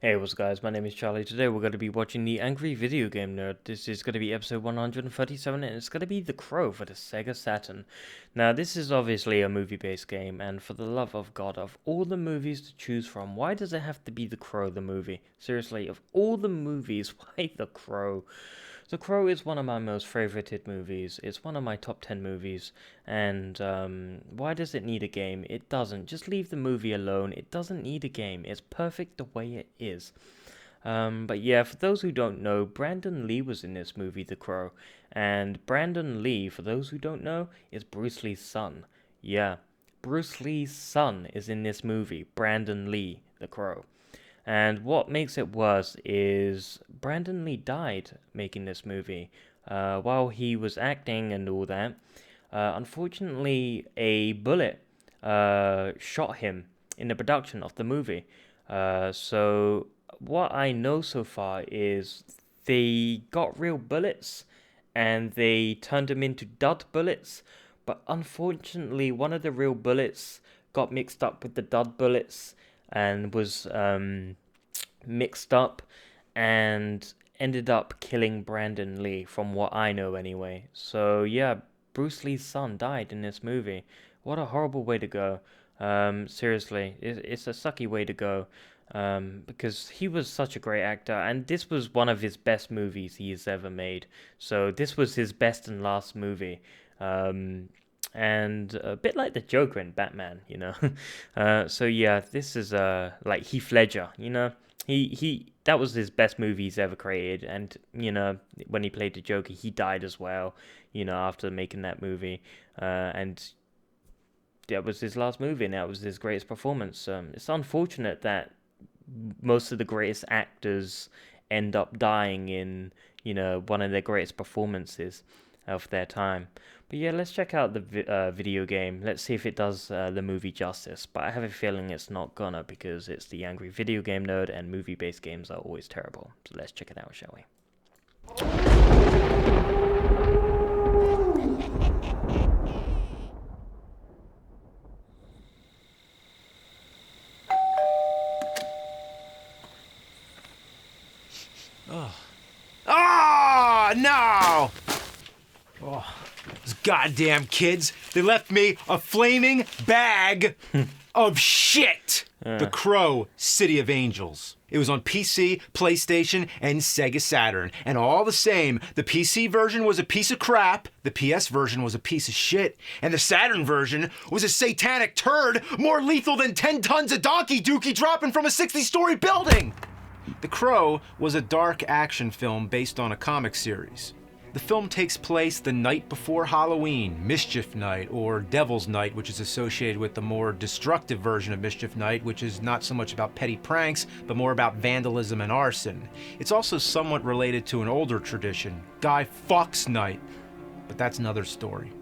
Hey, what's up, guys? My name is Charlie. Today we're going to be watching The Angry Video Game Nerd. This is going to be episode 137, and it's going to be The Crow for the Sega Saturn. Now, this is obviously a movie-based game, and for the love of God, of all the movies to choose from, why does it have to be The Crow, the movie? Seriously, of all the movies, why The Crow? The Crow is one of my most favorited movies. It's one of my top 10 movies. And why does it need a game? It doesn't. Just leave the movie alone. It doesn't need a game. It's perfect the way it is. But yeah, for those who don't know, Brandon Lee was in this movie, The Crow. And Brandon Lee, for those who don't know, is Bruce Lee's son. Yeah, Bruce Lee's son is in this movie, Brandon Lee, The Crow. And what makes it worse is Brandon Lee died making this movie. While he was acting and all that, unfortunately, a bullet shot him in the production of the movie. So what I know so far is they got real bullets and they turned them into dud bullets. But unfortunately, one of the real bullets got mixed up with the dud bullets and was mixed up and ended up killing Brandon Lee, from what I know anyway. So yeah, Bruce Lee's son died in this movie. What a horrible way to go. Seriously, it's a sucky way to go. Because he was such a great actor, and this was one of his best movies he has ever made. So this was his best and last movie. And a bit like the Joker in Batman, you know. So yeah, this is like Heath Ledger, you know. He that was his best movie he's ever created, and you know, when he played the Joker, he died as well, you know, after making that movie. And that was his last movie, and that was his greatest performance. It's unfortunate that most of the greatest actors end up dying in, you know, one of their greatest performances of their time. But yeah, let's check out the video game. Let's see if it does the movie justice. But I have a feeling it's not gonna, because it's the Angry Video Game Nerd, and movie-based games are always terrible. So let's check it out, shall we? Oh, no! Oh, those goddamn kids. They left me a flaming bag of shit. The Crow, City of Angels. It was on PC, PlayStation, and Sega Saturn. And all the same, the PC version was a piece of crap, the PS version was a piece of shit, and the Saturn version was a satanic turd more lethal than 10 tons of donkey dookie dropping from a 60-story building. The Crow was a dark action film based on a comic series. The film takes place the night before Halloween, Mischief Night, or Devil's Night, which is associated with the more destructive version of Mischief Night, which is not so much about petty pranks, but more about vandalism and arson. It's also somewhat related to an older tradition, Guy Fawkes Night, but that's another story.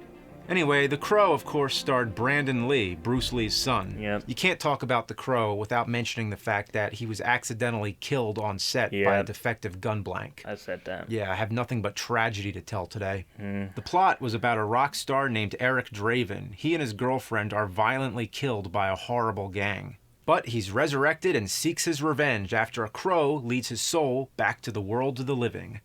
Anyway, The Crow, of course, starred Brandon Lee, Bruce Lee's son. Yep. You can't talk about The Crow without mentioning the fact that he was accidentally killed on set by a defective gun blank. I said that. Yeah, I have nothing but tragedy to tell today. The plot was about a rock star named Eric Draven. He and his girlfriend are violently killed by a horrible gang. But he's resurrected and seeks his revenge after a crow leads his soul back to the world of the living.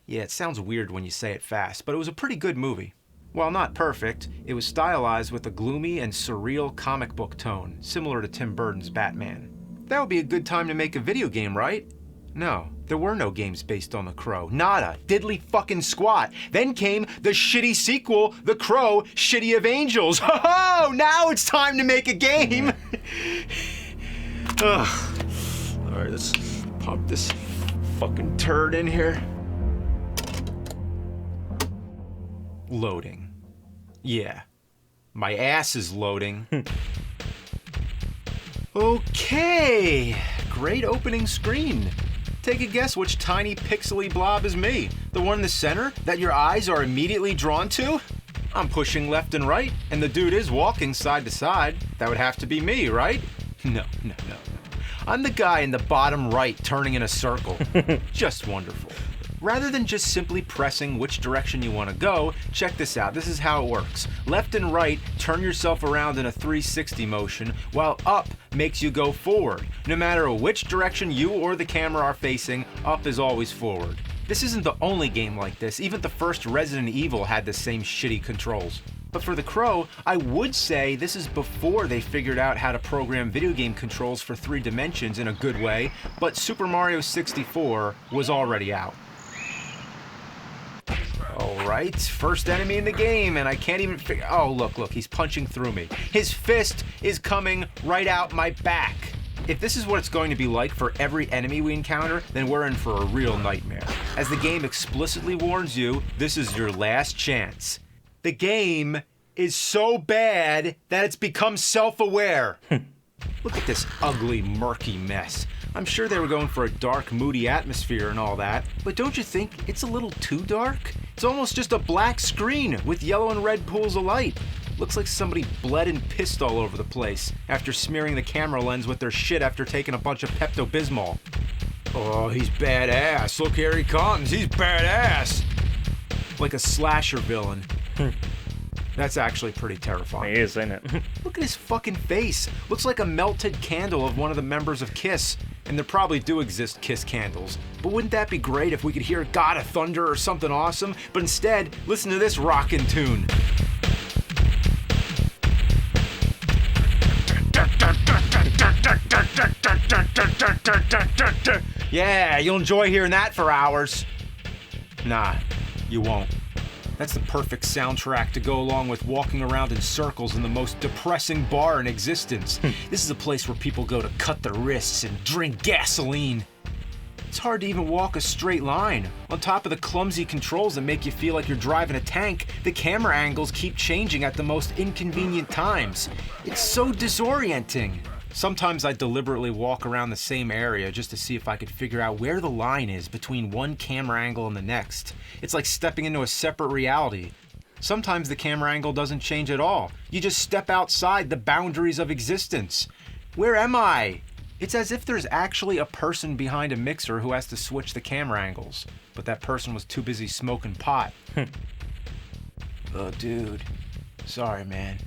Yeah, it sounds weird when you say it fast, but it was a pretty good movie. While not perfect, it was stylized with a gloomy and surreal comic book tone, similar to Tim Burton's Batman. That would be a good time to make a video game, right? No, there were no games based on The Crow. Nada. Diddly fucking squat. Then came the shitty sequel, The Crow, City of Angels. Ho-ho! Now it's time to make a game! Ugh. Alright, let's pop this fucking turd in here. Loading. Yeah, my ass is loading. Okay, great opening screen. Take a guess which tiny pixely blob is me? The one in the center that your eyes are immediately drawn to? I'm pushing left and right, and the dude is walking side to side. That would have to be me, right? No. I'm the guy in the bottom right turning in a circle. Just wonderful. Rather than just simply pressing which direction you want to go, check this out. This is how it works. Left and right, turn yourself around in a 360 motion, while up makes you go forward. No matter which direction you or the camera are facing, up is always forward. This isn't the only game like this. Even the first Resident Evil had the same shitty controls. But for the Crow, I would say this is before they figured out how to program video game controls for 3 dimensions in a good way, but Super Mario 64 was already out. Alright, first enemy in the game, and I can't even figure. Oh, look, he's punching through me. His fist is coming right out my back. If this is what it's going to be like for every enemy we encounter, then we're in for a real nightmare. As the game explicitly warns you, this is your last chance. The game is so bad that it's become self-aware. Look at this ugly, murky mess. I'm sure they were going for a dark, moody atmosphere and all that, but don't you think it's a little too dark? It's almost just a black screen with yellow and red pools of light. Looks like somebody bled and pissed all over the place after smearing the camera lens with their shit after taking a bunch of Pepto-Bismol. Oh, he's badass. Look, here he comes. He's badass. Like a slasher villain. That's actually pretty terrifying. It is, isn't it? Look at his fucking face. Looks like a melted candle of one of the members of Kiss. And there probably do exist Kiss candles. But wouldn't that be great if we could hear God of Thunder or something awesome? But instead, listen to this rockin' tune. Yeah, you'll enjoy hearing that for hours. Nah, you won't. That's the perfect soundtrack to go along with walking around in circles in the most depressing bar in existence. This is a place where people go to cut their wrists and drink gasoline. It's hard to even walk a straight line. On top of the clumsy controls that make you feel like you're driving a tank, the camera angles keep changing at the most inconvenient times. It's so disorienting. Sometimes I deliberately walk around the same area just to see if I could figure out where the line is between one camera angle and the next. It's like stepping into a separate reality. Sometimes the camera angle doesn't change at all. You just step outside the boundaries of existence. Where am I? It's as if there's actually a person behind a mixer who has to switch the camera angles, but that person was too busy smoking pot. Oh, dude. Sorry, man.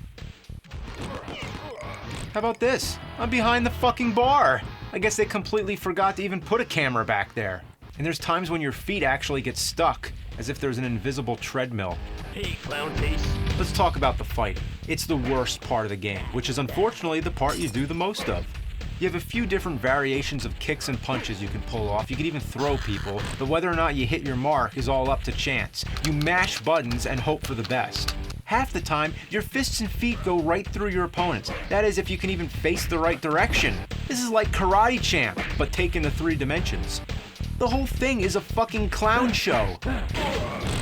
How about this? I'm behind the fucking bar. I guess they completely forgot to even put a camera back there. And there's times when your feet actually get stuck, as if there's an invisible treadmill. Hey, clown face. Let's talk about the fighting. It's the worst part of the game, which is unfortunately the part you do the most of. You have a few different variations of kicks and punches you can pull off. You can even throw people, but whether or not you hit your mark is all up to chance. You mash buttons and hope for the best. Half the time, your fists and feet go right through your opponents. That is, if you can even face the right direction. This is like Karate Champ, but taken to 3 dimensions. The whole thing is a fucking clown show.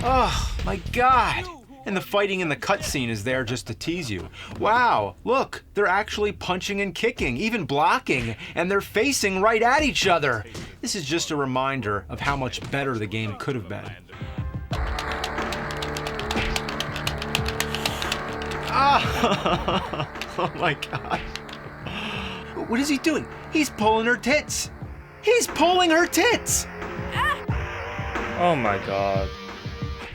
Oh, my God. And the fighting in the cutscene is there just to tease you. Wow, look, they're actually punching and kicking, even blocking, and they're facing right at each other. This is just a reminder of how much better the game could have been. Ah! Oh my God. What is he doing? He's pulling her tits. He's pulling her tits! Oh my God.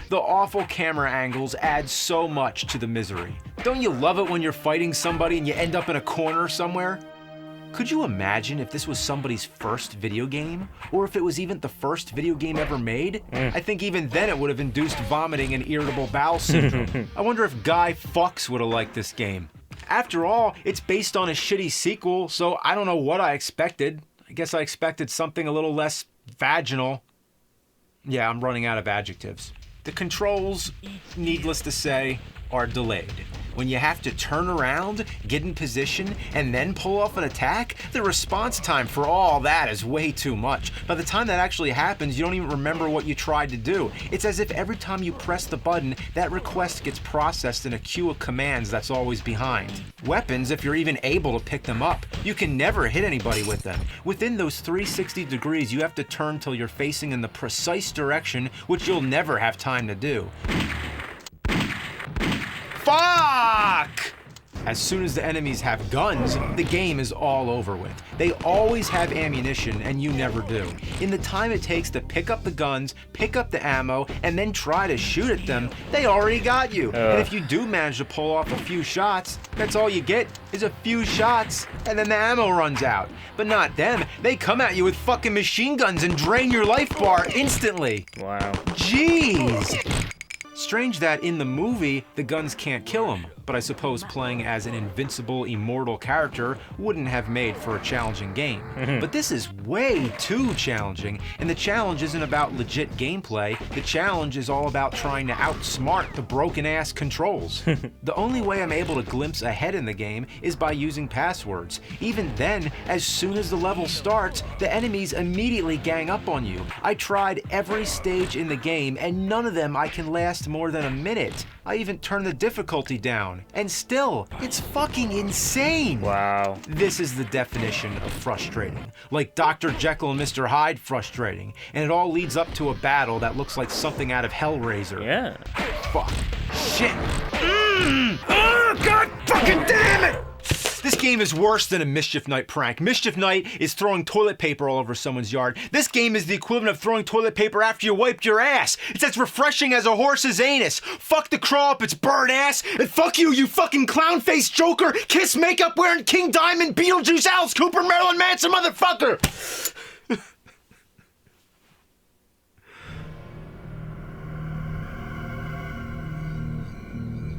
The awful camera angles add so much to the misery. Don't you love it when you're fighting somebody and you end up in a corner somewhere? Could you imagine if this was somebody's first video game? Or if it was even the first video game ever made? I think even then it would have induced vomiting and irritable bowel syndrome. I wonder if Guy Fawkes would have liked this game. After all, it's based on a shitty sequel, so I don't know what I expected. I guess I expected something a little less vaginal. Yeah, I'm running out of adjectives. The controls, needless to say, are delayed. When you have to turn around, get in position, and then pull off an attack, the response time for all that is way too much. By the time that actually happens, you don't even remember what you tried to do. It's as if every time you press the button, that request gets processed in a queue of commands that's always behind. Weapons, if you're even able to pick them up, you can never hit anybody with them. Within those 360 degrees, you have to turn till you're facing in the precise direction, which you'll never have time to do. Fuck! As soon as the enemies have guns, the game is all over with. They always have ammunition, and you never do. In the time it takes to pick up the guns, pick up the ammo, and then try to shoot at them, they already got you. And if you do manage to pull off a few shots, that's all you get is a few shots, and then the ammo runs out. But not them. They come at you with fucking machine guns and drain your life bar instantly. Wow. Jeez. Strange that in the movie, the guns can't kill him, but I suppose playing as an invincible, immortal character wouldn't have made for a challenging game. But this is way too challenging, and the challenge isn't about legit gameplay, the challenge is all about trying to outsmart the broken-ass controls. The only way I'm able to glimpse ahead in the game is by using passwords. Even then, as soon as the level starts, the enemies immediately gang up on you. I tried every stage in the game, and none of them I can last more than a minute. I even turned the difficulty down, and still, it's fucking insane. Wow. This is the definition of frustrating. Like Dr. Jekyll and Mr. Hyde frustrating, and it all leads up to a battle that looks like something out of Hellraiser. Yeah. Fuck. Shit. Oh, God fucking damn it! This game is worse than a Mischief Night prank. Mischief Night is throwing toilet paper all over someone's yard. This game is the equivalent of throwing toilet paper after you wiped your ass. It's as refreshing as a horse's anus. Fuck the crow up its bird ass, and fuck you, you fucking clown-faced Joker, Kiss makeup wearing King Diamond, Beetlejuice, Alice Cooper, Marilyn Manson motherfucker!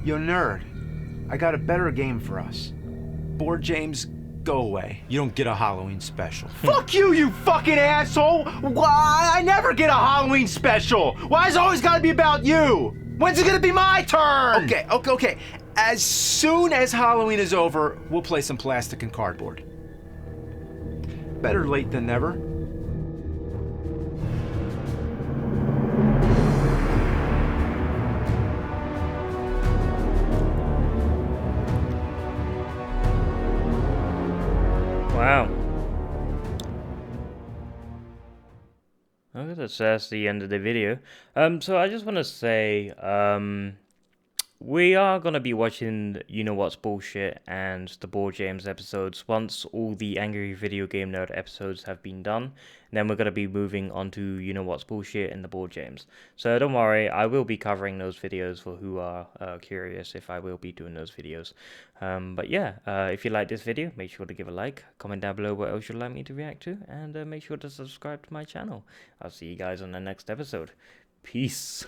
Yo, nerd, I got a better game for us. Board James, go away. You don't get a Halloween special. Fuck you, you fucking asshole! Why? I never get a Halloween special! Why's it always gotta be about you? When's it gonna be my turn? Okay. As soon as Halloween is over, we'll play some plastic and cardboard. Better late than never. Wow. Okay, that's the end of the video. So I just want to say, we are going to be watching You Know What's Bullshit and the Board Games episodes once all the Angry Video Game Nerd episodes have been done. Then we're going to be moving on to You Know What's Bullshit and the Board Games. So don't worry, I will be covering those videos for who are curious if I will be doing those videos. But yeah, if you like this video, make sure to give a like, comment down below what else you'd like me to react to, and make sure to subscribe to my channel. I'll see you guys on the next episode. Peace.